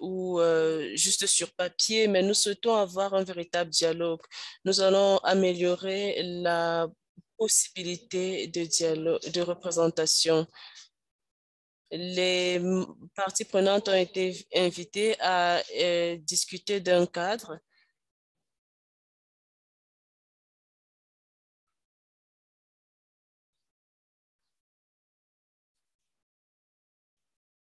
ou juste sur papier, mais nous souhaitons avoir un véritable dialogue. Nous allons améliorer la possibilité de dialogue, de représentation. Les parties prenantes ont été invitées à discuter d'un cadre.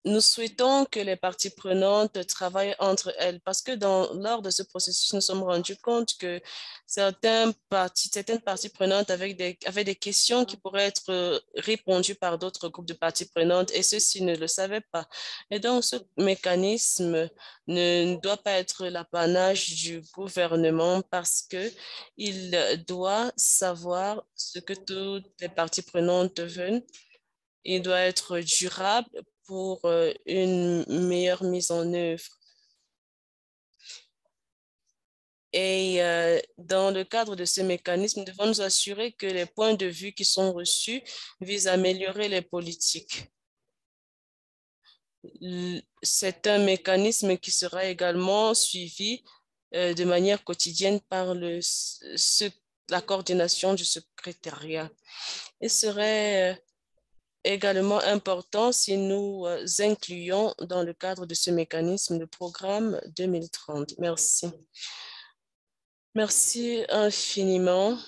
Nous souhaitons que les parties prenantes travaillent entre elles parce que lors de ce processus, nous sommes rendus compte que certaines parties prenantes avaient des questions qui pourraient être répondues par d'autres groupes de parties prenantes et ceux-ci ne le savaient pas. Et donc, ce mécanisme ne doit pas être l'apanage du gouvernement parce qu'il doit savoir ce que toutes les parties prenantes veulent. Il doit être durable pour une meilleure mise en œuvre. Et dans le cadre de ce mécanisme, nous devons nous assurer que les points de vue qui sont reçus visent à améliorer les politiques. C'est un mécanisme qui sera également suivi de manière quotidienne par la coordination du secrétariat. Il serait également important si nous incluions dans le cadre de ce mécanisme le programme 2030. Merci. Merci infiniment.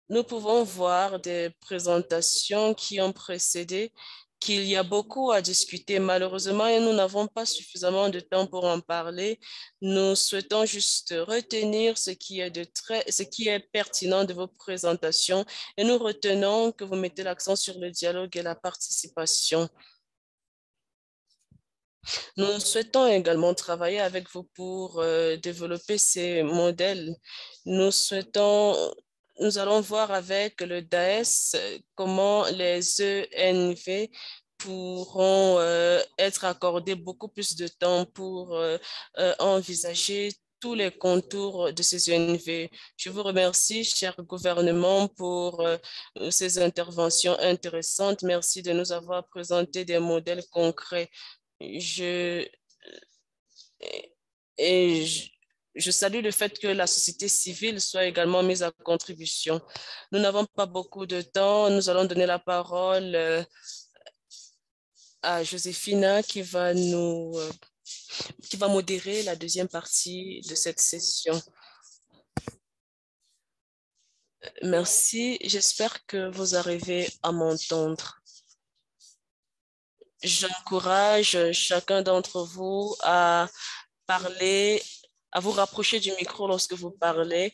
Nous pouvons voir des présentations qui ont précédé qu'il y a beaucoup à discuter. Malheureusement, et nous n'avons pas suffisamment de temps pour en parler. Nous souhaitons juste retenir ce qui est pertinent de vos présentations et nous retenons que vous mettez l'accent sur le dialogue et la participation. Nous souhaitons également travailler avec vous pour développer ces modèles. Nous allons voir avec le DAES comment les ENV pourront être accordés beaucoup plus de temps pour envisager tous les contours de ces ENV. Je vous remercie, cher gouvernement, pour ces interventions intéressantes. Merci de nous avoir présenté des modèles concrets. Je, et je salue le fait que la société civile soit également mise à contribution. Nous n'avons pas beaucoup de temps. Nous allons donner la parole à Joséphina qui va modérer la deuxième partie de cette session. Merci. J'espère que vous arrivez à m'entendre. J'encourage chacun d'entre vous à parler, à vous rapprocher du micro lorsque vous parlez.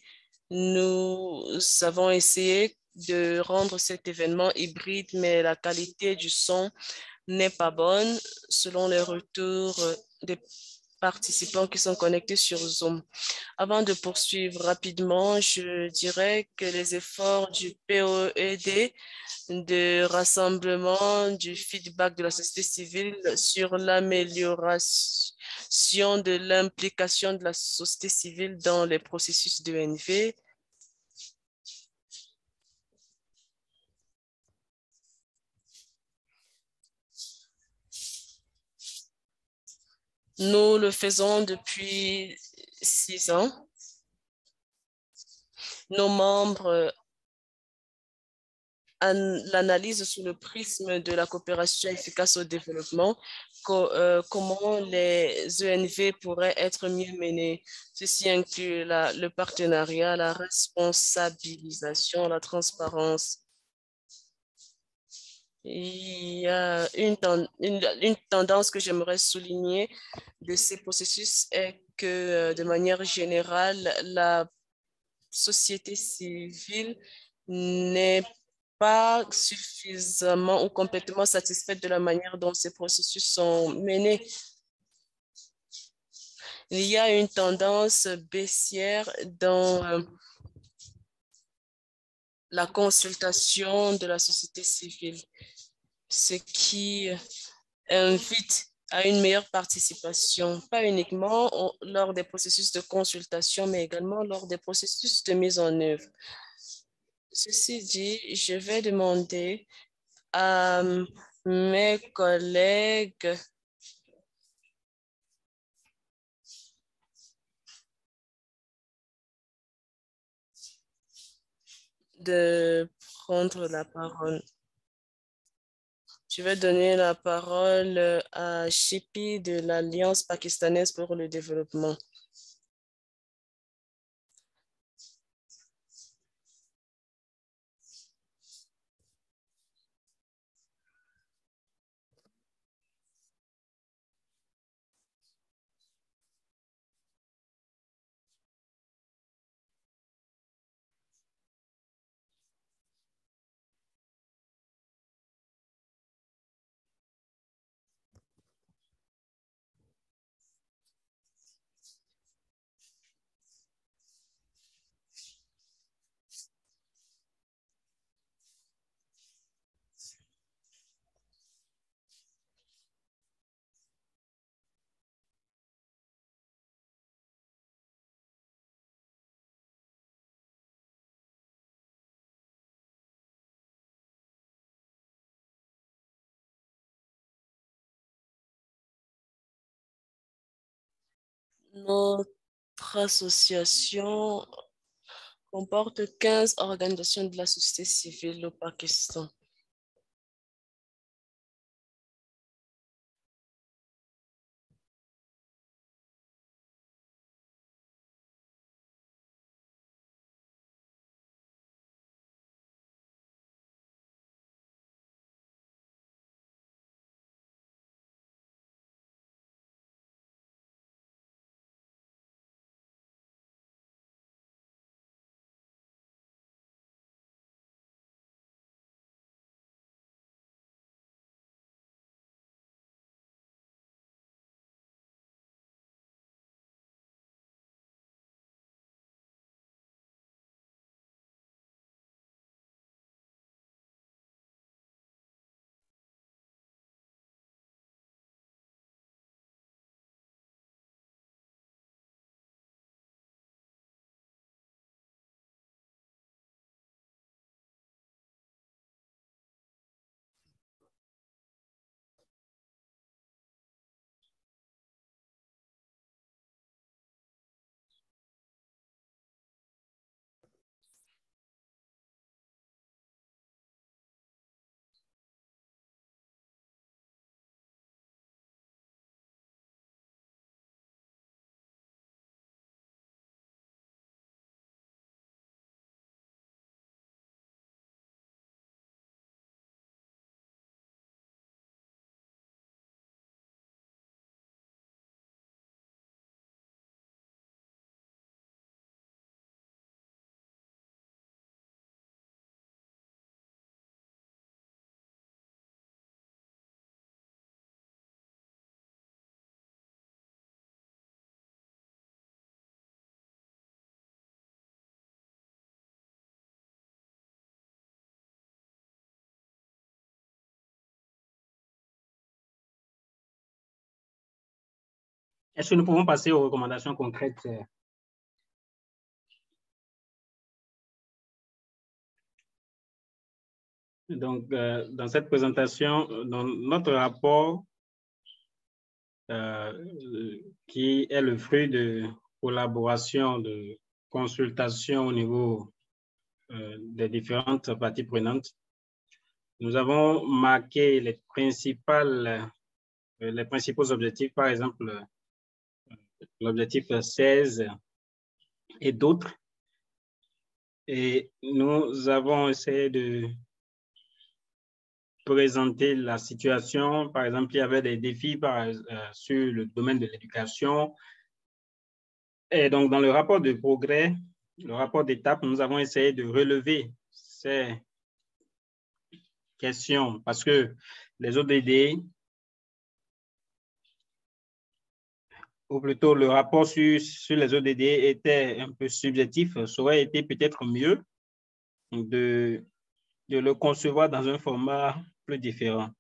Nous avons essayé de rendre cet événement hybride, mais la qualité du son n'est pas bonne selon les retours des participants qui sont connectés sur Zoom. Avant de poursuivre rapidement, je dirais que les efforts du POED de rassemblement du feedback de la société civile sur l'amélioration de l'implication de la société civile dans les processus de d'ENV. Nous le faisons depuis 6 ans. Nos membres l'analyse sous le prisme de la coopération efficace au développement, comment les ENV pourraient être mieux menés. Ceci inclut le partenariat, la responsabilisation, la transparence. Il y a une tendance que j'aimerais souligner de ces processus est que, de manière générale, la société civile n'est pas suffisamment ou complètement satisfaite de la manière dont ces processus sont menés. Il y a une tendance baissière dans la consultation de la société civile, ce qui invite à une meilleure participation, pas uniquement lors des processus de consultation, mais également lors des processus de mise en œuvre. Ceci dit, je vais demander à mes collègues de prendre la parole. Je vais donner la parole à Shipi de l'Alliance pakistanaise pour le développement. Notre association comporte 15 organisations de la société civile au Pakistan. Est-ce que nous pouvons passer aux recommandations concrètes? Donc, dans cette présentation, dans notre rapport, qui est le fruit de collaboration, de consultation au niveau des différentes parties prenantes, nous avons marqué les principaux objectifs, par exemple l'objectif 16 et d'autres. Et nous avons essayé de présenter la situation. Par exemple, il y avait des défis sur le domaine de l'éducation. Et donc, dans le rapport de progrès, le rapport d'étape, nous avons essayé de relever ces questions parce que les ODD, ou plutôt le rapport sur les ODD était un peu subjectif. Ça aurait été peut-être mieux de le concevoir dans un format plus différent.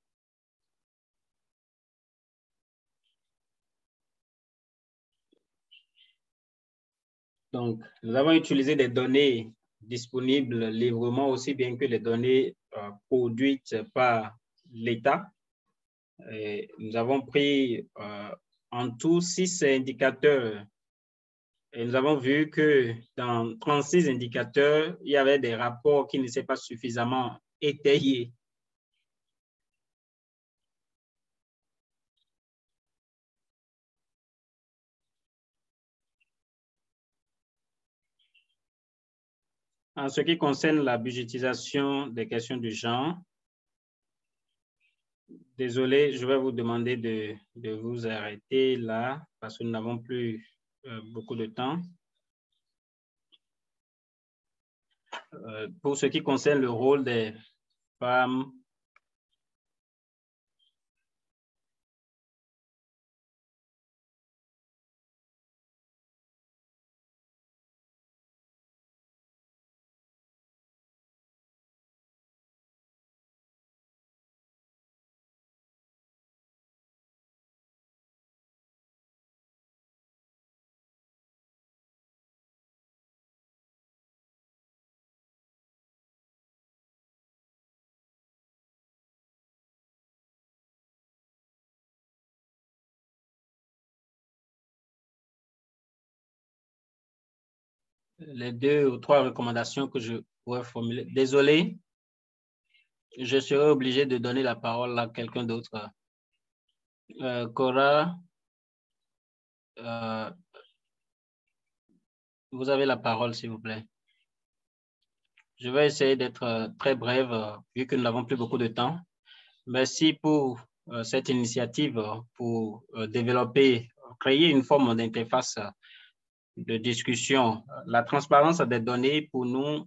Donc, nous avons utilisé des données disponibles librement aussi bien que les données produites par l'État. Nous avons pris en tout 6 indicateurs et nous avons vu que dans 36 indicateurs, il y avait des rapports qui ne s'étaient pas suffisamment étayés. En ce qui concerne la budgétisation des questions du genre, désolé, je vais vous demander de vous arrêter là parce que nous n'avons plus beaucoup de temps. Pour ce qui concerne le rôle des femmes les 2 ou 3 recommandations que je pourrais formuler. Désolé, je serai obligé de donner la parole à quelqu'un d'autre. Cora, vous avez la parole, s'il vous plaît. Je vais essayer d'être très brève, vu que nous n'avons plus beaucoup de temps. Merci pour cette initiative pour développer, créer une forme d'interface de discussion. La transparence des données, pour nous,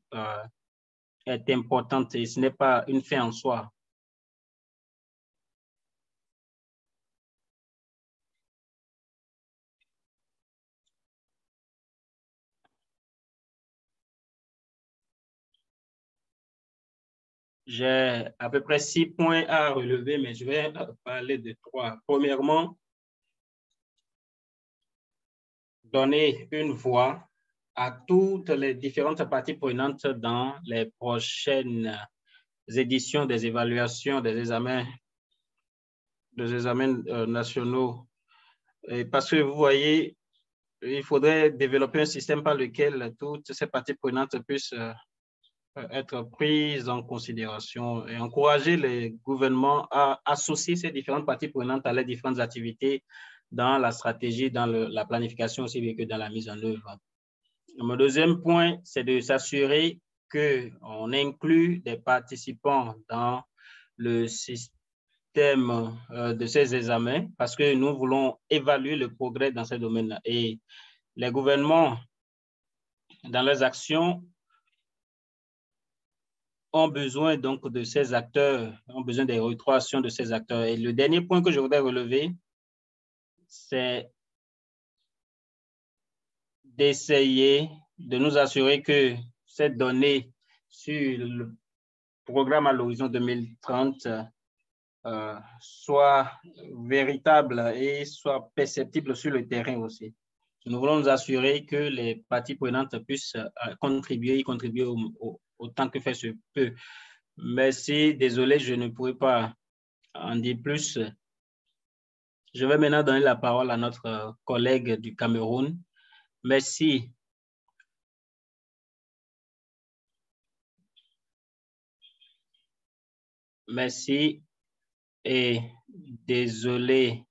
est importante et ce n'est pas une fin en soi. J'ai à peu près 6 points à relever, mais je vais parler de 3. Premièrement, donner une voix à toutes les différentes parties prenantes dans les prochaines éditions des évaluations des examens nationaux. Et parce que vous voyez, il faudrait développer un système par lequel toutes ces parties prenantes puissent être prises en considération et encourager les gouvernements à associer ces différentes parties prenantes à leurs différentes activités dans la stratégie, dans la planification aussi bien que dans la mise en œuvre. Mon deuxième point, c'est de s'assurer qu'on inclut des participants dans le système de ces examens parce que nous voulons évaluer le progrès dans ces domaines-là. Et les gouvernements, dans leurs actions, ont besoin donc de ces acteurs, ont besoin des rétroactions de ces acteurs. Et le dernier point que je voudrais relever, c'est d'essayer de nous assurer que ces données sur le programme à l'horizon 2030 soient véritables et soient perceptibles sur le terrain aussi. Nous voulons nous assurer que les parties prenantes puissent contribuer autant que faire se peut. Merci, désolé, je ne pourrai pas en dire plus. Je vais maintenant donner la parole à notre collègue du Cameroun. Merci. Merci et désolé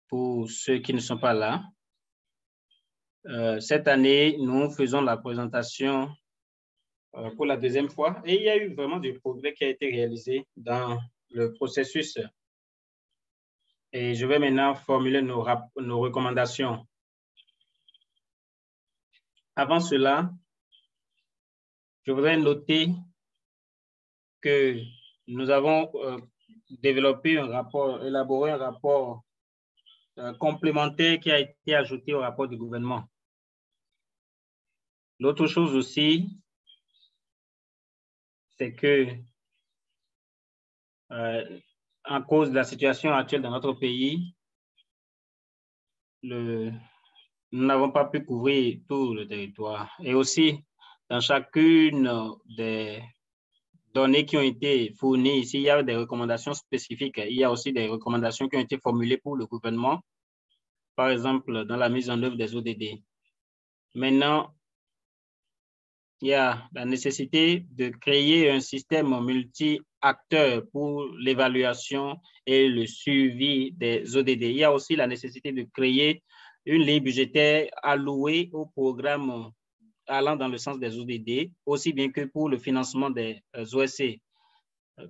pour ceux qui ne sont pas là. Cette année, nous faisons la présentation pour la deuxième fois et il y a eu vraiment du progrès qui a été réalisé dans le processus. Et je vais maintenant formuler nos recommandations. Avant cela, je voudrais noter que nous avons développé un rapport, élaboré un rapport complémentaire qui a été ajouté au rapport du gouvernement. L'autre chose aussi, c'est que en cause de la situation actuelle dans notre pays, nous n'avons pas pu couvrir tout le territoire. Et aussi, dans chacune des données qui ont été fournies ici, il y a des recommandations spécifiques. Il y a aussi des recommandations qui ont été formulées pour le gouvernement, par exemple, dans la mise en œuvre des ODD. Maintenant, il y a la nécessité de créer un système multi-acteurs pour l'évaluation et le suivi des ODD. Il y a aussi la nécessité de créer une ligne budgétaire allouée au programme allant dans le sens des ODD, aussi bien que pour le financement des OSC.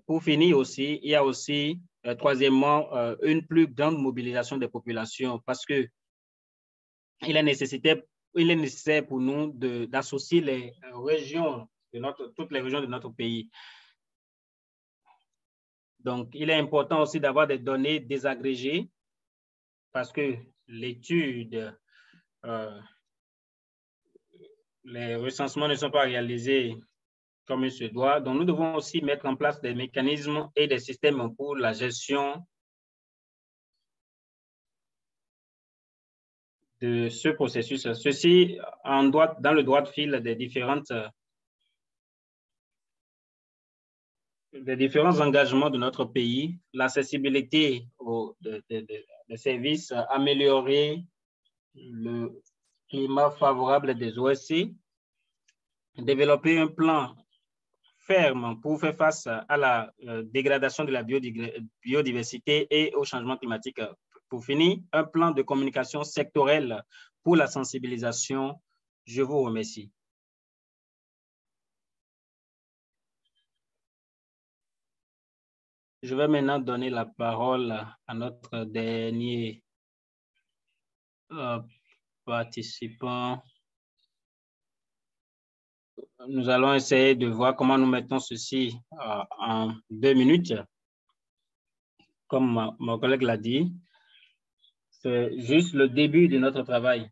Pour finir aussi, il y a aussi, troisièmement, une plus grande mobilisation des populations parce que il est nécessaire pour nous d'associer les régions, toutes les régions de notre pays. Donc, il est important aussi d'avoir des données désagrégées parce que l'étude, les recensements ne sont pas réalisés comme il se doit. Donc, nous devons aussi mettre en place des mécanismes et des systèmes pour la gestion de ce processus. Ceci dans le droit de fil des différents engagements de notre pays, l'accessibilité des services, améliorer climat favorable des OSC, développer un plan ferme pour faire face à la dégradation de la biodiversité et au changement climatique. Pour finir, un plan de communication sectorielle pour la sensibilisation. Je vous remercie. Je vais maintenant donner la parole à notre dernier participant. Nous allons essayer de voir comment nous mettons ceci en 2 minutes. Comme mon collègue l'a dit, c'est juste le début de notre travail.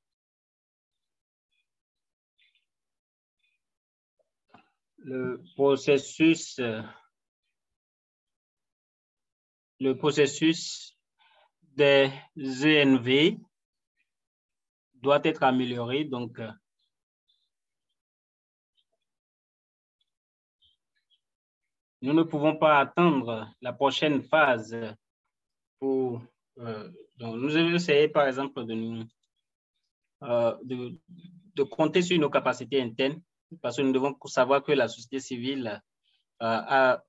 Le processus des ENV doit être amélioré. Donc, nous ne pouvons pas attendre la prochaine phase pour... donc, nous allons essayer, par exemple, de compter sur nos capacités internes, parce que nous devons savoir que la société civile a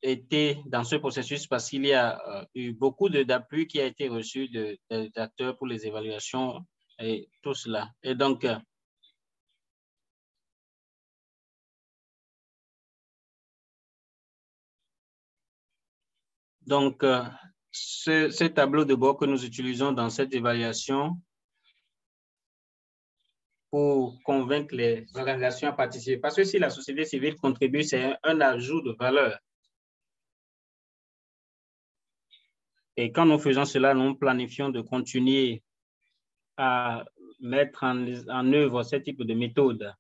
été dans ce processus parce qu'il y a eu beaucoup d'appui qui a été reçu d'acteurs pour les évaluations et tout cela. Et donc, ce tableau de bord que nous utilisons dans cette évaluation pour convaincre les organisations à participer. Parce que si la société civile contribue, c'est un ajout de valeur. Et quand nous faisons cela, nous planifions de continuer à mettre en œuvre ce type de méthode.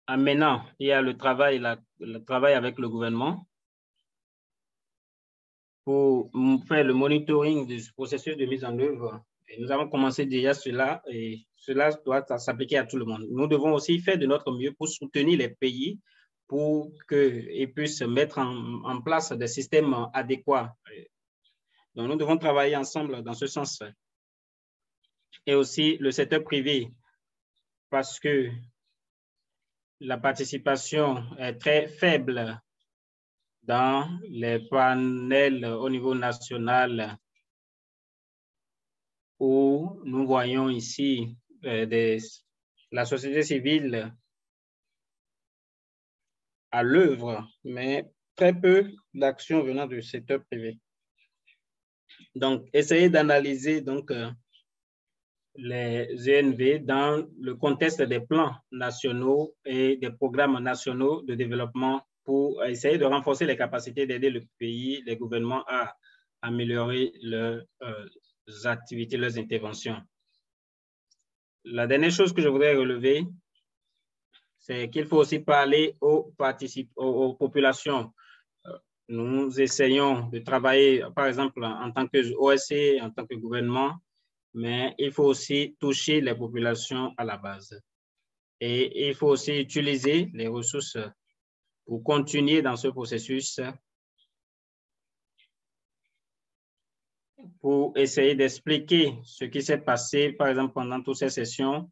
Maintenant, il y a le travail avec le gouvernement pour faire le monitoring du processus de mise en œuvre. Et nous avons commencé déjà cela et cela doit s'appliquer à tout le monde. Nous devons aussi faire de notre mieux pour soutenir les pays pour qu'ils puissent mettre en place des systèmes adéquats. Donc, nous devons travailler ensemble dans ce sens. Et aussi le secteur privé, parce que la participation est très faible dans les panels au niveau national où nous voyons ici la société civile à l'œuvre, mais très peu d'actions venant du secteur privé. Donc, essayez d'analyser les ENV dans le contexte des plans nationaux et des programmes nationaux de développement pour essayer de renforcer les capacités d'aider le pays, les gouvernements à améliorer leurs activités, leurs interventions. La dernière chose que je voudrais relever, c'est qu'il faut aussi parler aux populations. Nous essayons de travailler, par exemple, en tant que OSC, en tant que gouvernement, mais il faut aussi toucher les populations à la base. Et il faut aussi utiliser les ressources pour continuer dans ce processus, pour essayer d'expliquer ce qui s'est passé, par exemple, pendant toutes ces sessions,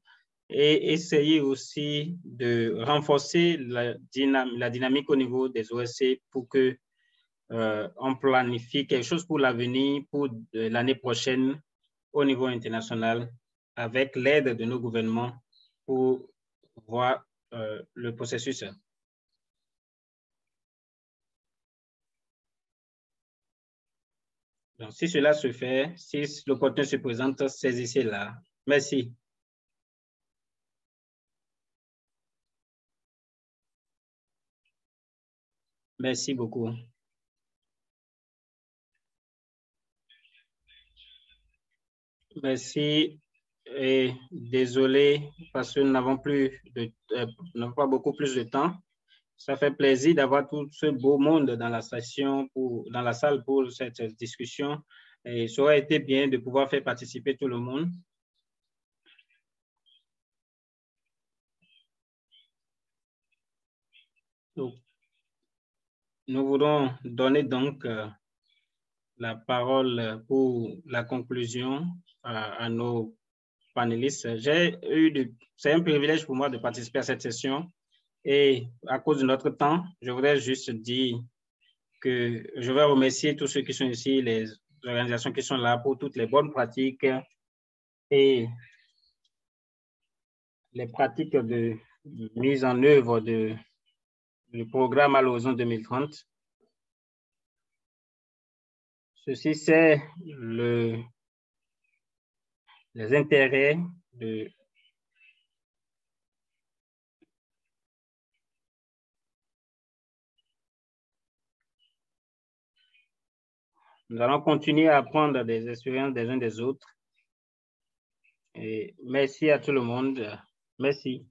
et essayer aussi de renforcer la dynamique au niveau des OSC pour que on planifie quelque chose pour l'avenir, pour l'année prochaine au niveau international, avec l'aide de nos gouvernements pour voir le processus. Donc, si cela se fait, si l'opportunité se présente, saisissez-la. Merci. Merci beaucoup. Merci et désolé parce que nous n'avons pas beaucoup plus de temps. Ça fait plaisir d'avoir tout ce beau monde dans la session, dans la salle pour cette discussion. Et ça aurait été bien de pouvoir faire participer tout le monde. Donc, nous voudrons donner donc la parole pour la conclusion à nos panélistes. C'est un privilège pour moi de participer à cette session et à cause de notre temps, je voudrais juste dire que je vais remercier tous ceux qui sont ici, les organisations qui sont là pour toutes les bonnes pratiques et les pratiques de mise en œuvre du programme à l'horizon 2030. Ceci, c'est les intérêts de Nous allons continuer à apprendre des expériences des uns des autres. Et merci à tout le monde. Merci.